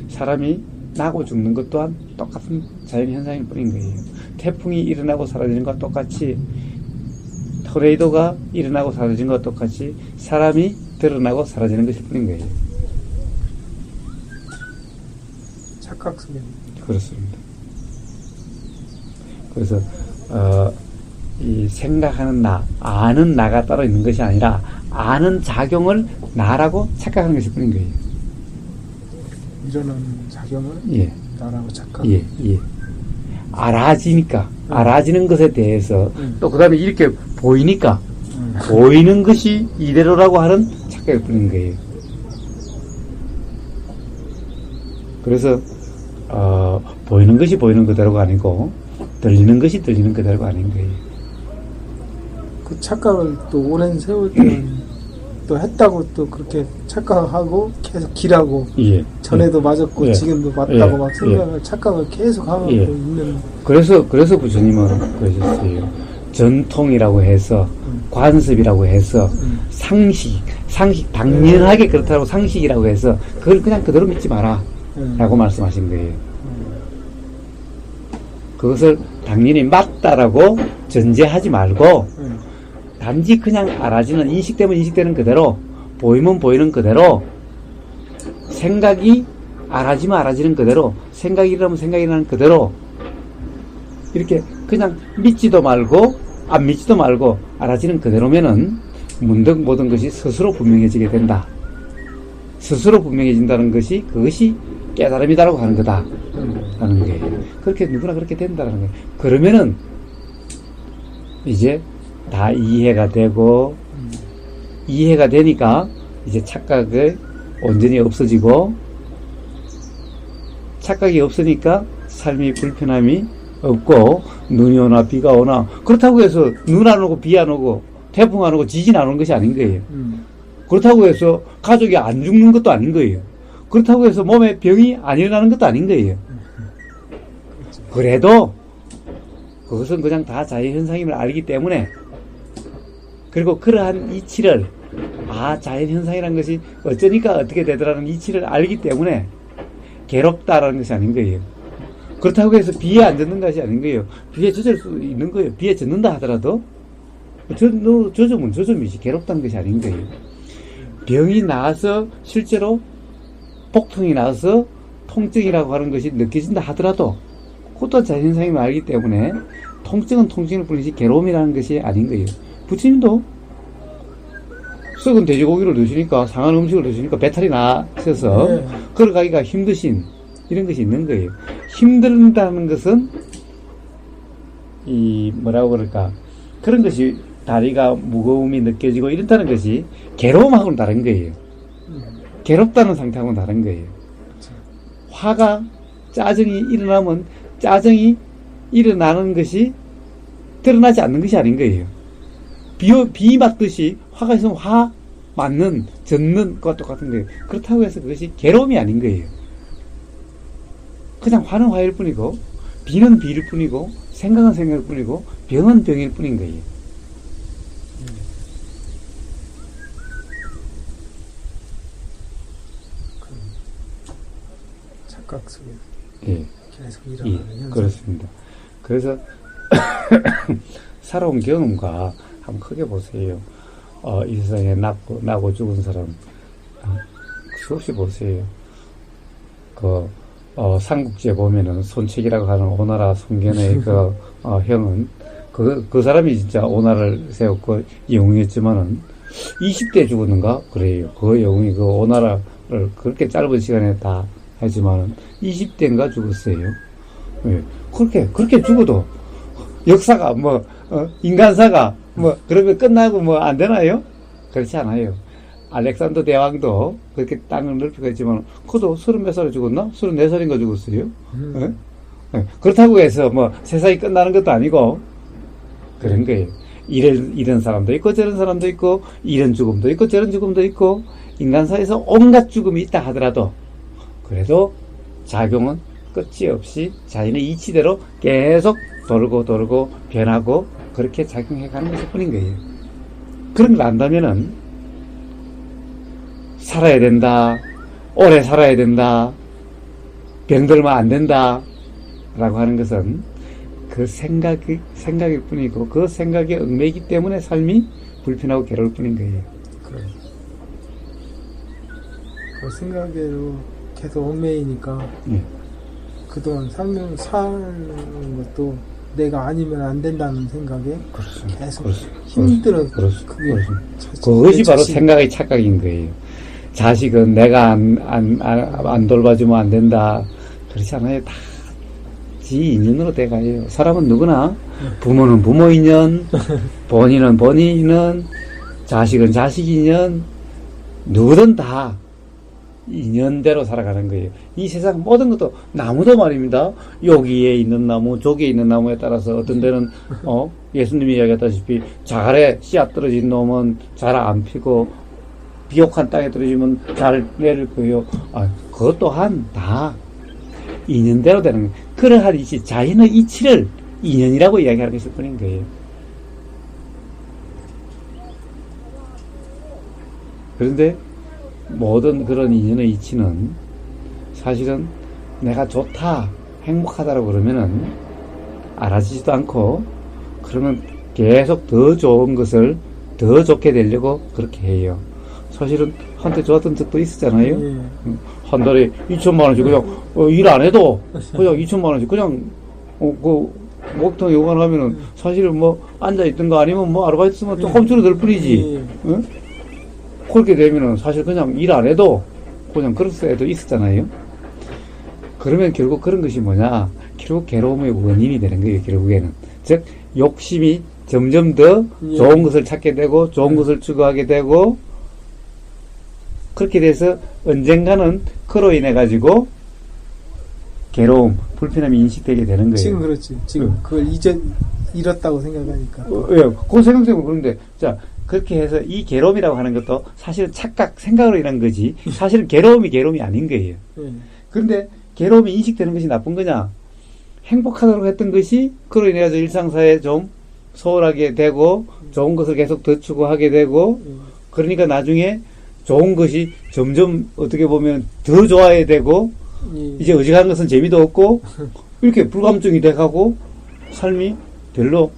B: 사람이 나고 죽는 것 또한 똑같은 자연현상일 뿐인 거예요. 태풍이 일어나고 사라지는 것과 똑같이, 토네이도가 일어나고 사라지는 것과 똑같이 사람이 드러나고 사라지는 것일 뿐인 거예요.
A: 착각 속에.
B: 그렇습니다. 그래서 이 생각하는 나, 아는 나가 따로 있는 것이 아니라 아는 작용을 나라고 착각하는 것일 뿐인 거예요.
A: 일어나는 작용을
B: 예.
A: 나라고 착각.
B: 예, 예. 알아지니까, 알아지는 것에 대해서, 또 그 다음에 이렇게 보이니까, 보이는 것이 이대로라고 하는 착각일 뿐인 거예요. 그래서, 보이는 것이 보이는 그대로가 아니고, 들리는 것이 들리는 그대로가 아닌 거예요.
A: 그 착각을 또 오랜 세월 동안 또 했다고 또 그렇게 착각하고 계속 길하고
B: 예.
A: 전에도 맞았고
B: 예.
A: 지금도 맞다고
B: 예.
A: 막 생각을 착각을 계속 하고
B: 예.
A: 있는.
B: 그래서 부처님은 그러셨어요. 전통이라고 해서, 관습이라고 해서, 상식, 당연하게 그렇다고 상식이라고 해서, 그걸 그냥 그대로 믿지 마라. 라고 말씀하신 거예요. 그것을 당연히 맞다라고 전제하지 말고, 단지 그냥 알아지는, 인식되면 인식되는 그대로, 보이면 보이는 그대로, 생각이 알아지면 알아지는 그대로, 생각이 일어나면 생각이 일어나는 그대로, 이렇게 그냥 믿지도 말고 안 믿지도 말고 알아지는 그대로면은 문득 모든 것이 스스로 분명해지게 된다. 스스로 분명해진다는 것이 그것이 깨달음이다라고 하는 거다 라는 거예요. 그렇게 누구나 그렇게 된다는 거예요. 그러면은 이제 다 이해가 되고, 이해가 되니까 이제 착각이 온전히 없어지고, 착각이 없으니까 삶이 불편함이 없고, 눈이 오나 비가 오나, 그렇다고 해서 눈 안 오고 비 안 오고 태풍 안 오고 지진 안 오는 것이 아닌 거예요. 그렇다고 해서 가족이 안 죽는 것도 아닌 거예요. 그렇다고 해서 몸에 병이 안 일어나는 것도 아닌 거예요. 그래도 그것은 그냥 다 자연현상임을 알기 때문에, 그리고 그러한 이치를, 자연현상이라는 것이 어쩌니까 어떻게 되더라는 이치를 알기 때문에 괴롭다라는 것이 아닌 거예요. 그렇다고 해서 비에 안 젖는 것이 아닌 거예요. 비에 젖을 수 있는 거예요. 비에 젖는다 하더라도 젖으면 젖음이지 괴롭다는 것이 아닌 거예요. 병이 나서 실제로 복통이 나서 통증이라고 하는 것이 느껴진다 하더라도 그것도 자연현상임을 알기 때문에 통증은 통증일 뿐이지 괴로움이라는 것이 아닌 거예요. 부처님도 썩은 돼지고기를 드시니까, 상한 음식을 드시니까 배탈이 나셔서 걸어가기가 힘드신 이런 것이 있는 거예요. 힘들다는 것은 뭐라고 그럴까, 그런 것이 다리가 무거움이 느껴지고 이렇다는 것이 괴로움하고는 다른 거예요. 괴롭다는 상태하고는 다른 거예요. 화가, 짜증이 일어나면 짜증이 일어나는 것이 드러나지 않는 것이 아닌 거예요. 비 맞듯이 화가 있으면 화 맞는, 젖는 것과 똑같은 거예요. 그렇다고 해서 그것이 괴로움이 아닌 거예요. 그냥 화는 화일 뿐이고, 비는 비일 뿐이고, 생각은 생각일 뿐이고, 병은 병일 뿐인 거예요.
A: 착각 속에
B: 예.
A: 계속 일어나는 현상.
B: 그렇습니다. 그래서 살아온 경험과 한번 크게 보세요. 이 세상에 나고 죽은 사람 수없이 보세요. 삼국지에 보면은 손책이라고 하는 오나라 송견의 형은 그 사람이 진짜 오나라를 세웠고 영웅이었지만은 20대에 죽었는가 그래요. 그 영웅이 그 오나라를 그렇게 짧은 시간에 다 하지만은 20대인가 죽었어요. 예. 그렇게 죽어도 역사가 인간사가 그러면 끝나고 안 되나요? 그렇지 않아요. 알렉산더 대왕도 그렇게 땅을 넓히고 했지만, 그도 30몇 살에 죽었나? 34살인가 죽었어요. 예? 예. 그렇다고 해서 세상이 끝나는 것도 아니고, 그런 거예요. 이런 사람도 있고 저런 사람도 있고 이런 죽음도 있고 저런 죽음도 있고 인간사에서 온갖 죽음이 있다 하더라도 그래도 작용은 끝이 없이 자신의 이치대로 계속 돌고 변하고 그렇게 작용해 가는 것일 뿐인 거예요. 그런 걸 안다면은 살아야 된다, 오래 살아야 된다, 병들면 안 된다 라고 하는 것은 그 생각일 뿐이고 그 생각에 얽매이기 때문에 삶이 불편하고 괴로울 뿐인 거예요.
A: 그래. 그 생각으로 계속 얽매이니까 그동안 사는 것도 내가 아니면 안 된다는 생각에
B: 그렇습니다.
A: 계속
B: 그렇습니다.
A: 힘들어.
B: 그렇습니다.
A: 그게
B: 그것이 바로 생각의 착각인 거예요. 자식은 내가 안 돌봐주면 안 된다. 그렇지 않아요. 다 지 인연으로 돼가요. 사람은 누구나 부모는 부모 인연, 본인은 본인 인연, 자식은 자식 인연, 누구든 다 인연대로 살아가는 거예요. 이 세상 모든 것도 나무도 말입니다. 여기에 있는 나무, 저기에 있는 나무에 따라서 어떤 데는 예수님이 이야기했다시피 자갈에 씨앗 떨어진 놈은 잘 안 피고 비옥한 땅에 떨어지면 잘 내릴 거예요. 그것 또한 다 인연대로 되는 거예요. 그러한 이치, 자신의 이치를 인연이라고 이야기하는 것일 뿐인 거예요. 그런데 모든 그런 인연의 이치는 사실은 내가 좋다, 행복하다라고 그러면은 알아지지도 않고 그러면 계속 더 좋은 것을 더 좋게 되려고 그렇게 해요. 사실은 한때 좋았던 적도 있었잖아요. 한 달에 2천만 원씩 그냥 일 안 해도 그냥 2천만 원씩 그냥 그 목통 요관 하면은 사실은 뭐 앉아 있던 거 아니면 뭐 아르바이트 쓰면 조금 줄어들 뿐이지. 응? 그렇게 되면은 사실 그냥 일 안 해도 그냥 그럴 때도 있었잖아요. 그러면 결국 그런 것이 뭐냐? 결국 괴로움의 원인이 되는 거예요. 결국에는 즉 욕심이 점점 더 좋은 것을 찾게 되고 좋은 것을 추구하게 되고 그렇게 돼서 언젠가는 그로 인해 가지고 괴로움, 불편함이 인식되게 되는 거예요.
A: 지금 그렇지. 지금 그걸 이제 잃었다고 생각하니까.
B: 예, 그건 생각되면 그런데 자 그렇게 해서 이 괴로움이라고 하는 것도 사실은 착각, 생각으로 인한 거지 사실은 괴로움이 아닌 거예요. 그런데 괴로움이 인식되는 것이 나쁜 거냐? 행복하다고 했던 것이 그로 인해 가지고 일상사에 좀 소홀하게 되고 좋은 것을 계속 더 추구하게 되고 그러니까 나중에 좋은 것이 점점 어떻게 보면 더 좋아야 되고 이제 어지간한 것은 재미도 없고 이렇게 불감증이 돼가고 삶이 별로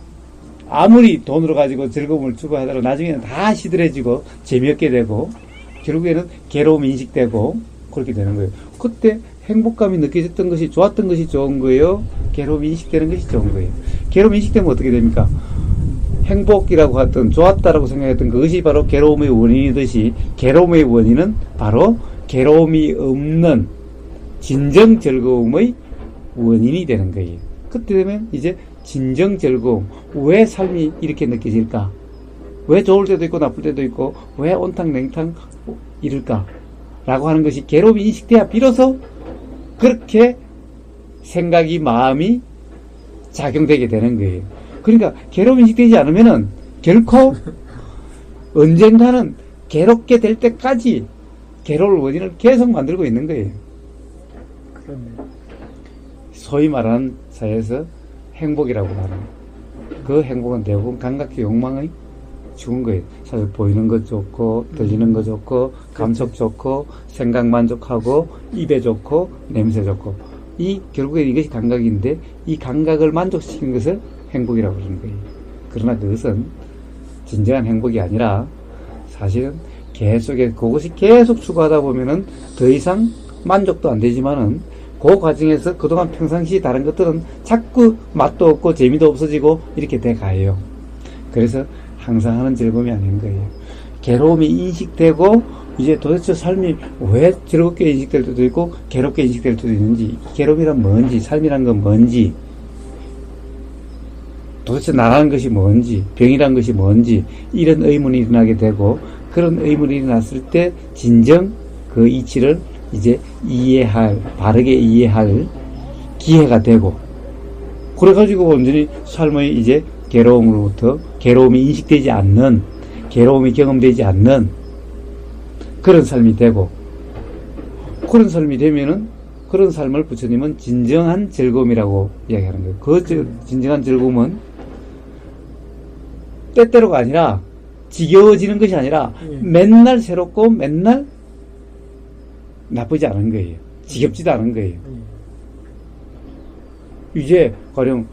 B: 아무리 돈으로 가지고 즐거움을 추구하더라도 나중에는 다 시들해지고 재미없게 되고 결국에는 괴로움이 인식되고 그렇게 되는 거예요. 그때 행복감이 느껴졌던 것이 좋았던 것이 좋은 거예요. 괴로움이 인식되는 것이 좋은 거예요. 괴로움이 인식되면 어떻게 됩니까? 행복이라고 했던 좋았다라고 생각했던 그것이 바로 괴로움의 원인이듯이 괴로움의 원인은 바로 괴로움이 없는 진정 즐거움의 원인이 되는 거예요. 그때 되면 이제 진정 즐거움, 왜 삶이 이렇게 느껴질까? 왜 좋을 때도 있고 나쁠 때도 있고 왜 온탕냉탕 이럴까? 라고 하는 것이 괴로움이 인식돼야 비로소 그렇게 생각이 마음이 작용되게 되는 거예요. 그러니까 괴로움이 인식되지 않으면은 결코 언젠가는 괴롭게 될 때까지 괴로울 원인을 계속 만들고 있는 거예요.
A: 그렇네.
B: 소위 말하는 사회에서 행복이라고 말하는 그 행복은 대부분 감각적 욕망의 죽은 거예요. 사실 보이는 것 좋고 들리는 것 좋고 감촉 좋고 생각 만족하고 입에 좋고 냄새 좋고 이 결국엔 이것이 감각인데 이 감각을 만족시키는 것을 행복이라고 그러는 거예요. 그러나 그것은 진정한 행복이 아니라 사실은 그것이 계속 추구하다 보면은 더 이상 만족도 안 되지만은 그 과정에서 그동안 평상시 다른 것들은 자꾸 맛도 없고 재미도 없어지고 이렇게 돼 가요. 그래서 항상 하는 즐거움이 아닌 거예요. 괴로움이 인식되고 이제 도대체 삶이 왜 즐겁게 인식될 때도 있고 괴롭게 인식될 때도 있는지 괴로움이란 뭔지 삶이란 건 뭔지 도대체 나라는 것이 뭔지 병이란 것이 뭔지 이런 의문이 일어나게 되고 그런 의문이 일어났을 때 진정 그 이치를 이제 바르게 이해할 기회가 되고 그래가지고 완전히 삶의 이제 괴로움으로부터 괴로움이 인식되지 않는, 괴로움이 경험되지 않는 그런 삶이 되고, 그런 삶이 되면은 그런 삶을 부처님은 진정한 즐거움이라고 이야기하는 거예요. 그 진정한 즐거움은 때때로가 아니라 지겨워지는 것이 아니라 맨날 새롭고 맨날 나쁘지 않은 거예요. 지겹지도 않은 거예요. 이제 가령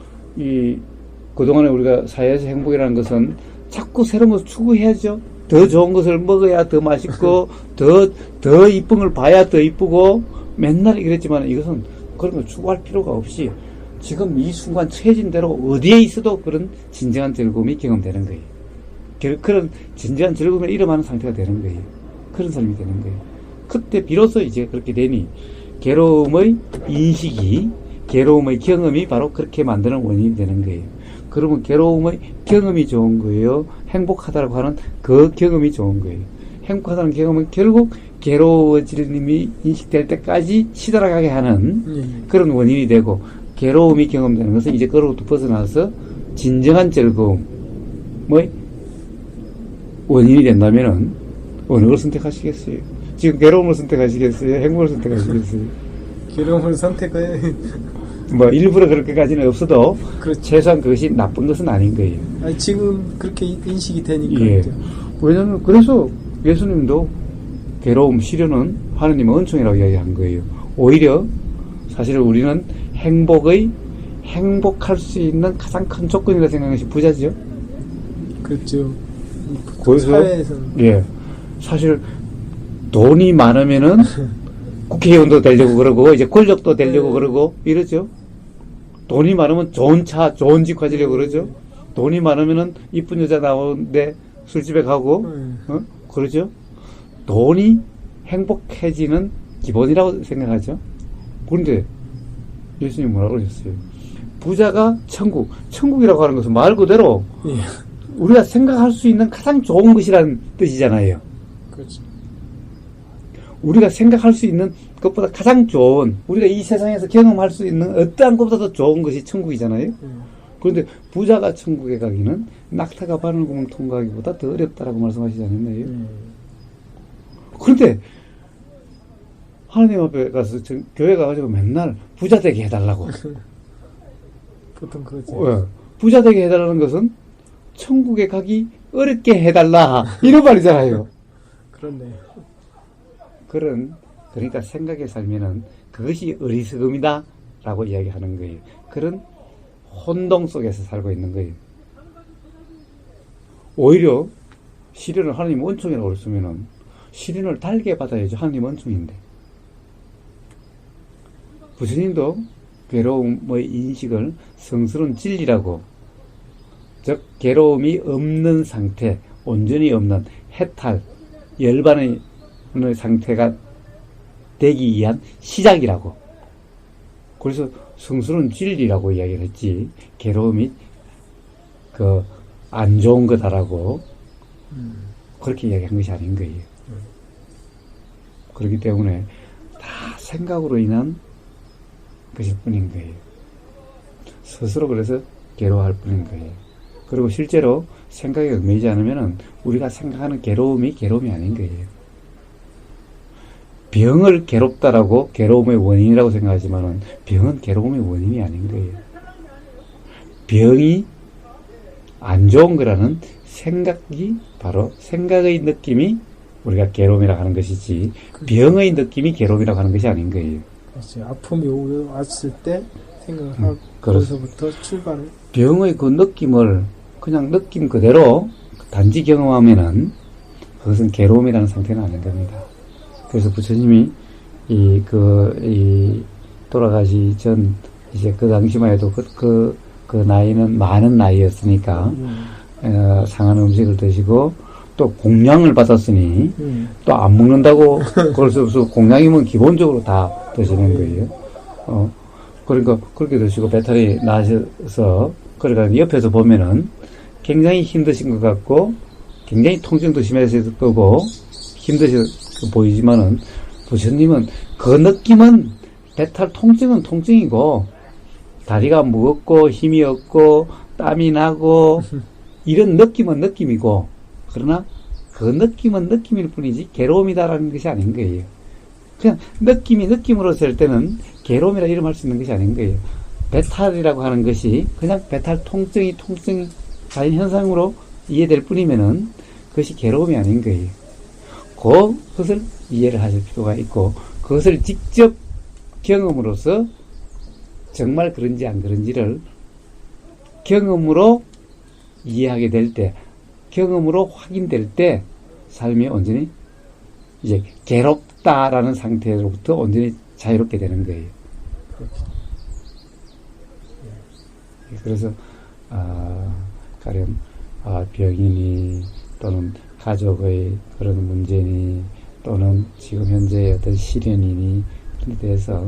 B: 그동안에 우리가 사회에서 행복이라는 것은 자꾸 새로운 것을 추구해야죠. 더 좋은 것을 먹어야 더 맛있고 더 이쁜 걸 봐야 더 이쁘고 맨날 이랬지만 이것은 그런 걸 추구할 필요가 없이 지금 이 순간 처해진 대로 어디에 있어도 그런 진정한 즐거움이 경험되는 거예요. 그런 진정한 즐거움을 이름하는 상태가 되는 거예요. 그런 삶이 되는 거예요. 그때 비로소 이제 그렇게 되니 괴로움의 인식이, 괴로움의 경험이 바로 그렇게 만드는 원인이 되는 거예요. 그러면 괴로움의 경험이 좋은 거예요? 행복하다고 하는 그 경험이 좋은 거예요. 행복하다는 경험은 결국 괴로워짐이 인식될 때까지 시달아가게 하는 그런 원인이 되고, 괴로움이 경험되는 것은 이제 그로부터 벗어나서 진정한 즐거움의 원인이 된다면은 어느 걸 선택하시겠어요? 지금 괴로움을 선택하시겠어요? 행복을 선택하시겠어요?
A: 괴로움을 선택해.
B: 뭐 일부러 그렇게까지는 없어도
A: 그렇죠.
B: 최소한 그것이 나쁜 것은 아닌 거예요.
A: 아니, 지금 그렇게 인식이 되니까.
B: 예. 왜냐하면 그래서 예수님도 괴로움, 시련은 하느님의 은총이라고 이야기한 거예요. 오히려 사실 우리는 행복할 수 있는 가장 큰 조건이라고 생각하는 것이 부자죠.
A: 그렇죠.
B: 그래서
A: 사회에서는.
B: 예, 사실 돈이 많으면은 국회의원도 되려고 그러고 이제 권력도 되려고 그러고 이러죠. 돈이 많으면 좋은 차, 좋은 집 가지려고 그러죠. 돈이 많으면은 이쁜 여자 나오는데 술집에 가고 그러죠. 돈이 행복해지는 기본이라고 생각하죠. 그런데 예수님 뭐라고 그러셨어요? 부자가 천국이라고 하는 것은 말 그대로 우리가 생각할 수 있는 가장 좋은 것이라는 뜻이잖아요.
A: 그렇죠.
B: 우리가 생각할 수 있는 것보다 가장 좋은, 우리가 이 세상에서 경험할 수 있는 어떠한 것보다도 좋은 것이 천국이잖아요. 그런데 부자가 천국에 가기는 낙타가 바늘구멍 통과하기보다 더 어렵다라고 말씀하시지 않았나요? 그런데 하나님 앞에 가서 교회 가가지고 맨날 부자 되게 해달라고.
A: 보통 그러죠.
B: 부자 되게 해달라는 것은 천국에 가기 어렵게 해달라 이런 말이잖아요.
A: 그렇네.
B: 그러니까 생각의 삶에는 그것이 어리석음이다 라고 이야기하는 거예요. 그런 혼동 속에서 살고 있는 거예요. 오히려 시련을 하나님 은총이라고 그랬으면은 시련을 달게 받아야죠. 하나님 은총인데. 부처님도 괴로움의 인식을 성스러운 진리라고, 즉 괴로움이 없는 상태, 온전히 없는 해탈, 열반의 상태가 되기 위한 시작이라고. 그래서 성스러운 진리라고 이야기를 했지, 괴로움이 안 좋은 거다라고 그렇게 이야기한 것이 아닌 거예요. 그렇기 때문에 다 생각으로 인한 것일 뿐인 거예요. 스스로 그래서 괴로워할 뿐인 거예요. 그리고 실제로 생각에 얽매이지 않으면은 우리가 생각하는 괴로움이 아닌 거예요. 병을 괴롭다라고 괴로움의 원인이라고 생각하지만은 병은 괴로움의 원인이 아닌 거예요. 병이 안 좋은 거라는 생각이 바로 생각의 느낌이 우리가 괴로움이라고 하는 것이지, 병의 느낌이 괴로움이라고 하는 것이 아닌 거예요.
A: 그렇죠. 아픔이 왔을 때 생각을 하고 거기서부터 출발을.
B: 병의 그 느낌을 그냥 느낌 그대로 단지 경험하면은 그것은 괴로움이라는 상태는 아닌 겁니다. 그래서 부처님이 돌아가시 전 이제 그 당시만 해도 그 나이는 많은 나이였으니까 상한 음식을 드시고 또 공양을 받았으니 또 안 먹는다고 그럴 수 없어. 공양이면 기본적으로 다 드시는 거예요. 그러니까 그렇게 드시고 배탈이 나셔서, 그러니까 옆에서 보면은 굉장히 힘드신 것 같고 굉장히 통증도 심하실 거고 힘드셔 보이지만은, 부처님은 그 느낌은, 배탈 통증은 통증이고 다리가 무겁고 힘이 없고 땀이 나고 이런 느낌은 느낌이고 그러나 그 느낌은 느낌일 뿐이지 괴로움이다라는 것이 아닌 거예요. 그냥 느낌이 느낌으로서 할 때는 괴로움이라 이름할 수 있는 것이 아닌 거예요. 배탈이라고 하는 것이 그냥 배탈 통증이 자연현상으로 이해될 뿐이면은 그것이 괴로움이 아닌 거예요. 그것을 이해를 하실 필요가 있고 그것을 직접 경험으로서 정말 그런지 안 그런지를 경험으로 이해하게 될 때, 경험으로 확인될 때 삶이 온전히 이제 괴롭다라는 상태로부터 온전히 자유롭게 되는 거예요. 그래서 가령 병인이 또는 가족의 그런 문제니 또는 지금 현재의 어떤 시련이니 그런 데 대해서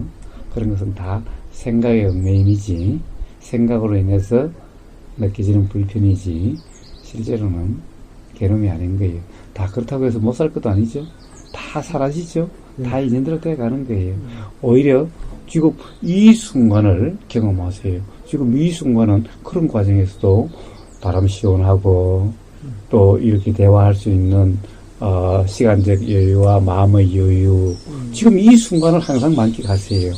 B: 그런 것은 다 생각의 얽매임이지 생각으로 인해서 느껴지는 불편이지 실제로는 괴로움이 아닌 거예요. 다 그렇다고 해서 못 살 것도 아니죠. 다 사라지죠. 다 인연대로 돼가는 거예요. 오히려 지금 이 순간을 경험하세요. 지금 이 순간은 그런 과정에서도 바람 시원하고 또 이렇게 대화할 수 있는 시간적 여유와 마음의 여유 지금 이 순간을 항상 만끽하세요.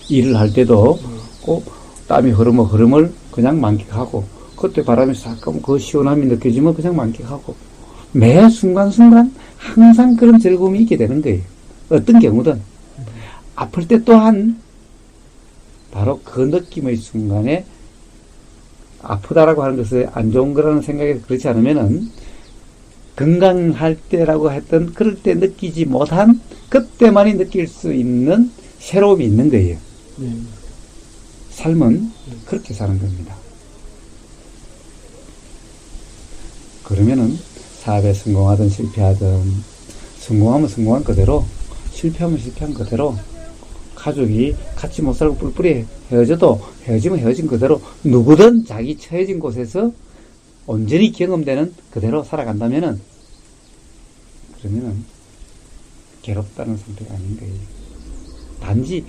B: 일을 할 때도 꼭 땀이 흐름을 그냥 만끽하고 그때 바람이 싹 가면 그 시원함이 느껴지면 그냥 만끽하고 매 순간순간 항상 그런 즐거움이 있게 되는 거예요. 어떤 경우든 아플 때 또한 바로 그 느낌의 순간에 아프다라고 하는 것은 안 좋은 거라는 생각이 그렇지 않으면은 건강할 때라고 했던 그럴 때 느끼지 못한 그때만이 느낄 수 있는 새로움이 있는 거예요. 삶은 그렇게 사는 겁니다. 그러면은 사업에 성공하든 실패하든 성공하면 성공한 그대로 실패하면 실패한 그대로 가족이 같이 못 살고 뿔뿔이 헤어져도 헤어지면 헤어진 그대로 누구든 자기 처해진 곳에서 온전히 경험되는 그대로 살아간다면은 그러면은 괴롭다는 상태가 아닌 거예요. 단지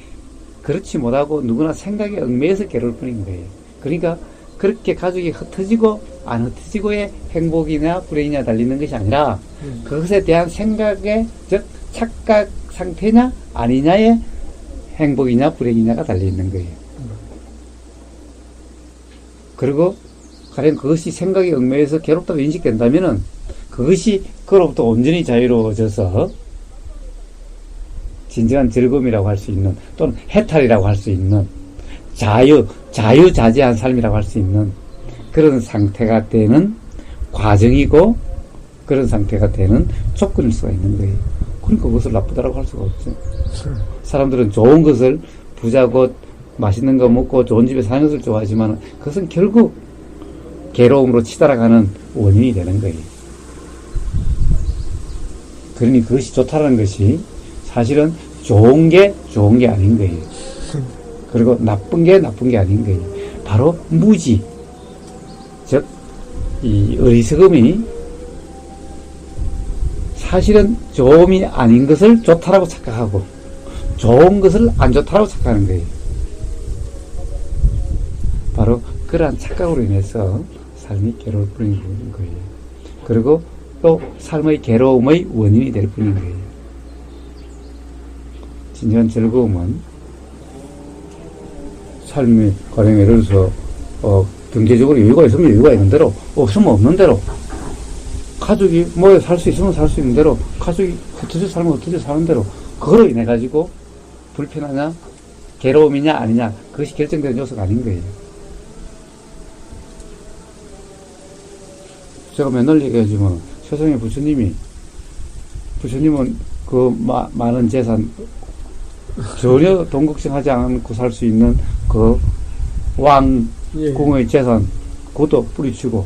B: 그렇지 못하고 누구나 생각에 얽매여서 괴로울 뿐인 거예요. 그러니까 그렇게 가족이 흩어지고 안 흩어지고의 행복이냐 불행이냐 달리는 것이 아니라 그것에 대한 생각의 즉 착각 상태냐 아니냐의 행복이냐 불행이냐가 달려있는 거예요. 그리고 가령 그것이 생각에 얽매여서 괴롭다고 인식된다면은 그것이 그로부터 온전히 자유로워져서 진정한 즐거움이라고 할 수 있는 또는 해탈이라고 할 수 있는 자유자재한 삶이라고 할 수 있는 그런 상태가 되는 과정이고 그런 상태가 되는 조건일 수가 있는 거예요. 그러니까 그것을 나쁘다라고 할 수가 없죠. 사람들은 좋은 것을 부자고 맛있는 거 먹고 좋은 집에 사는 것을 좋아하지만 그것은 결국 괴로움으로 치달아가는 원인이 되는 거예요. 그러니 그것이 좋다는 것이 사실은 좋은 게 아닌 거예요. 그리고 나쁜 게 아닌 거예요. 바로 무지, 즉 이 어리석음이 사실은 좋음이 아닌 것을 좋다라고 착각하고 좋은 것을 안 좋다라고 착각하는 거예요. 바로 그러한 착각으로 인해서 삶이 괴로울 뿐인 거예요. 그리고 또 삶의 괴로움의 원인이 될 뿐인 거예요. 진정한 즐거움은 삶이 가령 예를 들어서 경제적으로 여유가 있으면 여유가 있는 대로 없으면 없는 대로 가족이 뭐 살 수 있으면 살 수 있는 대로 가족이 흩어져 살면 흩어져 사는 대로 그거로 인해 가지고 불편하냐 괴로움이냐 아니냐 그것이 결정되는 요소가 아닌 거예요. 제가 맨날 얘기하지만 세상에 부처님은 그 많은 재산 전혀 돈 걱정하지 않고 살 수 있는 그 왕궁의 재산 그것도 뿌리치고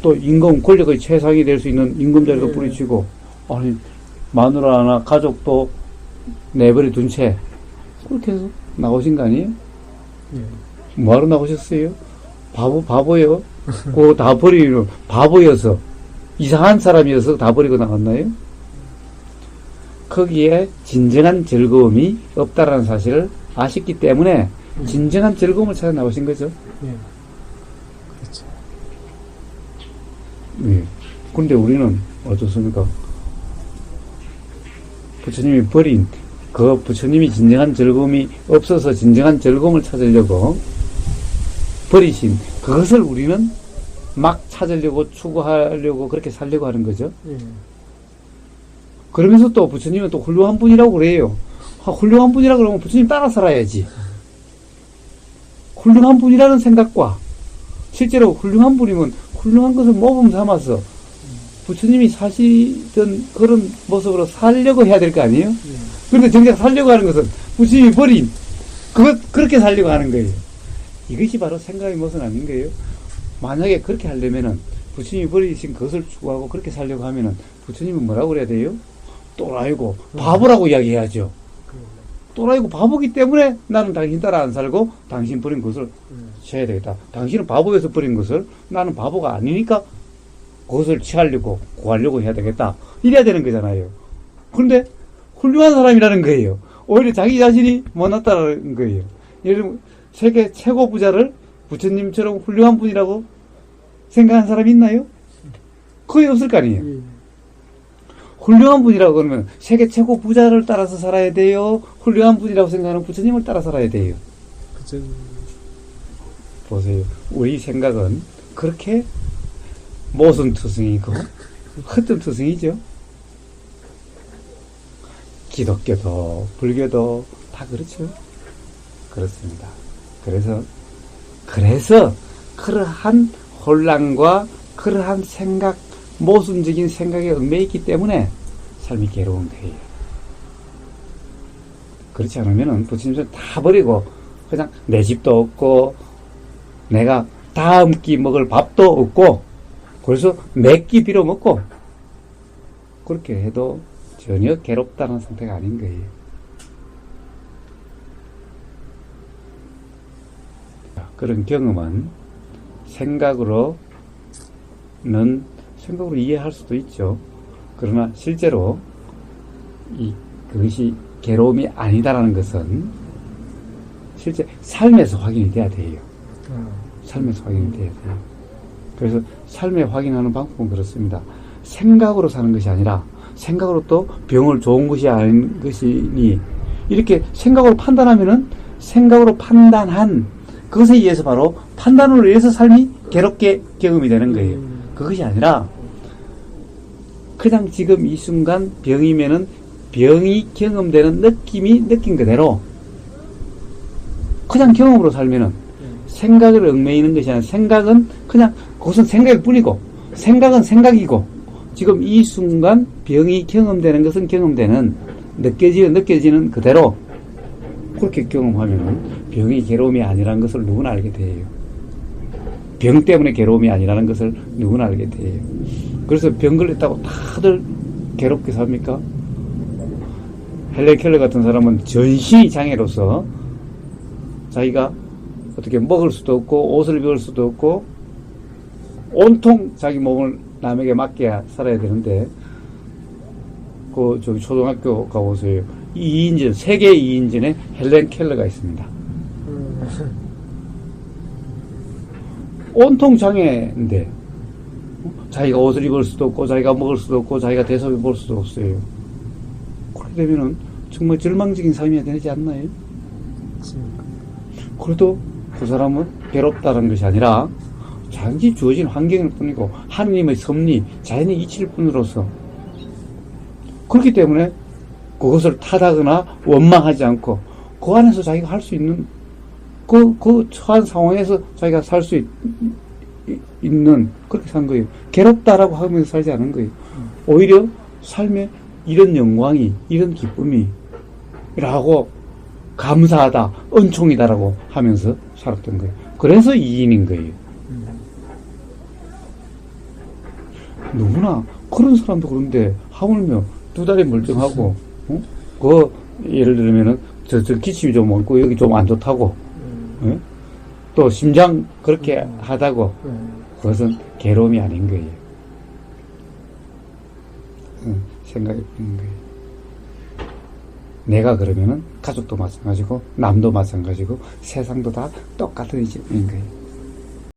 B: 또 임금 권력의 최상이 될 수 있는 임금자리도 뿌리치고 아니 마누라나 가족도 내버려 둔 채 그렇게 해서 나오신 거 아니에요? 뭐하러 나오셨어요? 바보요? 그거 다 버리고 바보여서 이상한 사람이어서 다 버리고 나갔나요? 거기에 진정한 즐거움이 없다라는 사실을 아셨기 때문에 진정한 즐거움을 찾아 나오신 거죠.
A: 그렇죠.
B: 예. 근데 우리는 어떻습니까? 부처님이 버린 그 부처님이 진정한 즐거움이 없어서 진정한 즐거움을 찾으려고 버리신 그것을 우리는 막 찾으려고 추구하려고 그렇게 살려고 하는 거죠. 그러면서 또 부처님은 또 훌륭한 분이라고 그래요. 훌륭한 분이라 그러면 부처님 따라 살아야지. 훌륭한 분이라는 생각과 실제로 훌륭한 분이면 훌륭한 것을 모범 삼아서 부처님이 사시던 그런 모습으로 살려고 해야 될 거 아니에요? 그런데 정작 살려고 하는 것은 부처님이 버린 그렇게 살려고 하는 거예요. 이것이 바로 생각의 모습은 아닌 거예요. 만약에 그렇게 하려면은 부처님이 버리신 그것을 추구하고 그렇게 살려고 하면은 부처님은 뭐라고 그래야 돼요? 또라이고 바보라고 이야기해야죠. 또라이고 바보기 때문에 나는 당신 따라 안 살고 당신 버린 것을 취해야 되겠다. 당신은 바보에서 버린 것을 나는 바보가 아니니까 그것을 취하려고 구하려고 해야 되겠다. 이래야 되는 거잖아요. 그런데 훌륭한 사람이라는 거예요. 오히려 자기 자신이 못났다는 거예요. 예를 들면 세계 최고 부자를 부처님처럼 훌륭한 분이라고 생각하는 사람이 있나요? 거의 없을 거 아니에요. 훌륭한 분이라고 그러면 세계 최고 부자를 따라서 살아야 돼요? 훌륭한 분이라고 생각하는 부처님을 따라 살아야 돼요?
A: 그죠.
B: 보세요. 우리 생각은 그렇게 모순투성이고 헛됨투성이죠. 기독교도 불교도 다 그렇죠. 그렇습니다. 그래서 그러한 혼란과 그러한 생각, 모순적인 생각에 얽매여 있기 때문에 삶이 괴로운 거예요. 그렇지 않으면은 부처님은 다 버리고 그냥 내 집도 없고 내가 다음 끼 먹을 밥도 없고 그래서 몇 끼 빌어 먹고 그렇게 해도 전혀 괴롭다는 상태가 아닌 거예요. 그런 경험은 생각으로 이해할 수도 있죠. 그러나 실제로 그것이 괴로움이 아니다라는 것은 실제 삶에서 확인이 돼야 돼요. 삶에서 확인이 돼야 돼요. 그래서 삶에 확인하는 방법은 그렇습니다. 생각으로 사는 것이 아니라 생각으로 또 병을 좋은 것이 아닌 것이니 이렇게 생각으로 판단하면은 생각으로 판단한 그것에 의해서 바로 판단으로 인해서 삶이 괴롭게 경험이 되는 거예요. 그것이 아니라 그냥 지금 이 순간 병이면은 병이 경험되는 느낌이 느낀 그대로 그냥 경험으로 살면은 생각을 얽매이는 것이 아니라 생각은 그냥 그것은 생각일 뿐이고 생각은 생각이고 지금 이 순간 병이 경험되는 것은 경험되는 느껴지는 그대로 그렇게 경험하면은 병이 괴로움이 아니라는 것을 누구나 알게 돼요. 병 때문에 괴로움이 아니라는 것을 누구나 알게 돼요. 그래서 병 걸렸다고 다들 괴롭게 삽니까? 헬렌 켈러 같은 사람은 전신이 장애로서 자기가 어떻게 먹을 수도 없고 옷을 입을 수도 없고 온통 자기 몸을 남에게 맡겨야 살아야 되는데 저기 초등학교 가보세요. 2인전, 세계 2인전에 헬렌 켈러가 있습니다. 온통 장애인데 자기가 옷을 입을 수도 없고 자기가 먹을 수도 없고 자기가 대소변 볼 수도 없어요. 그렇게 되면은 정말 절망적인 삶이 되지 않나요? 그래도 그 사람은 괴롭다는 것이 아니라 자기 주어진 환경일 뿐이고 하느님의 섭리, 자연의 이치일 뿐으로서 그렇기 때문에 그것을 탓하거나 원망하지 않고 그 안에서 자기가 할 수 있는 그 처한 상황에서 자기가 살 수 있는 그렇게 산 거예요. 괴롭다라고 하면서 살지 않은 거예요. 오히려 삶에 이런 영광이 이런 기쁨이 라고 감사하다 은총이다라고 하면서 살았던 거예요. 그래서 이인인 거예요. 누구나 그런 사람도 그런데 하물며 두 다리 멀쩡하고 예를 들면은 저 기침이 좀 옳고 여기 좀 안 좋다고 또 심장 그렇게 하다고 그것은 괴로움이 아닌 거예요. 생각이 있는 거예요. 내가 그러면은 가족도 마찬가지고 남도 마찬가지고 세상도 다 똑같은 이치인 거예요.